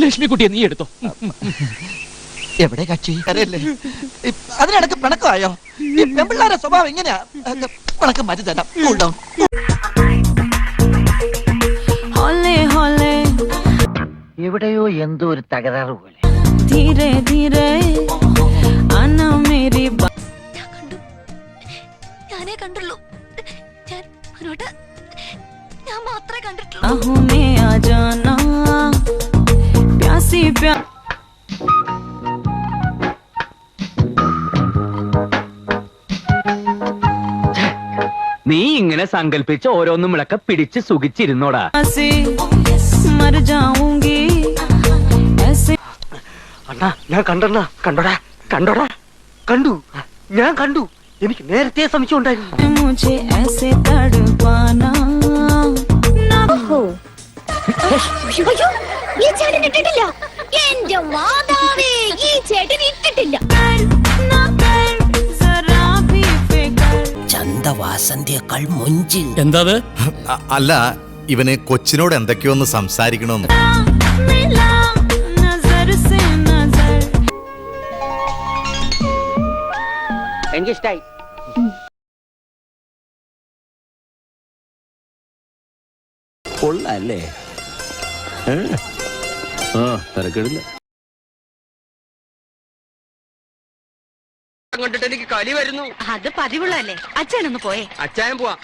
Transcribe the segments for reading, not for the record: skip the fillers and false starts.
ലക്ഷ്മിക്കുട്ടിയെ നീ എടുത്തോ. എവിടെ കക്ഷി അറിയല്ലേ? അതിനിടക്ക് പിണക്കമായോ? ഈ പെമ്പിള്ളാരെ സ്വഭാവം എങ്ങനെയാ? പിണക്കം മാറ്റി തരാം. Cool down. എവിടെയോ എന്തോ ഒരു തകരാറ് പോലെ. ധീരെ ധീരെ ഞാനേ കണ്ടുള്ളൂ. ഞാൻ മാത്രമേ കണ്ടിട്ടുള്ളൂ. നീ ഇങ്ങനെ സങ്കല്പിച്ച് ഓരോന്നും വിളക്ക പിടിച്ച് സുഖിച്ചിരുന്നോടാ. അണ്ണാ ഞാൻ കണ്ടണ്ണ. കണ്ടോടാ കണ്ടോടാ കണ്ടു. ഞാൻ കണ്ടു. എനിക്ക് നേരത്തെ സംശയം ഉണ്ടായിരുന്നു. ചന്തവാസന്തിയേക്കാൾ മുഞ്ചി. എന്താ അല്ല, ഇവന് കൊച്ചിനോട് എന്തൊക്കെയോന്ന് സംസാരിക്കണമെന്ന്. എനിക്കിഷ്ടായി. കൊള്ളാല്ലേ? തിരക്കിടില്ല. കണ്ടിട്ട് എനിക്ക് കലി വരുന്നു. അത് പതിവുള്ളല്ലേ. അച്ഛനൊന്ന് പോയേ. അച്ചായം പോവാ.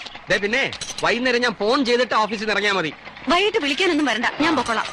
പിന്നെ വൈകുന്നേരം ഞാൻ ഫോൺ ചെയ്തിട്ട് ഓഫീസിൽ നിന്ന് ഇറങ്ങിയാൽ മതി. വൈകിട്ട് വിളിക്കാനൊന്നും വരണ്ട, ഞാൻ പൊക്കോളാം.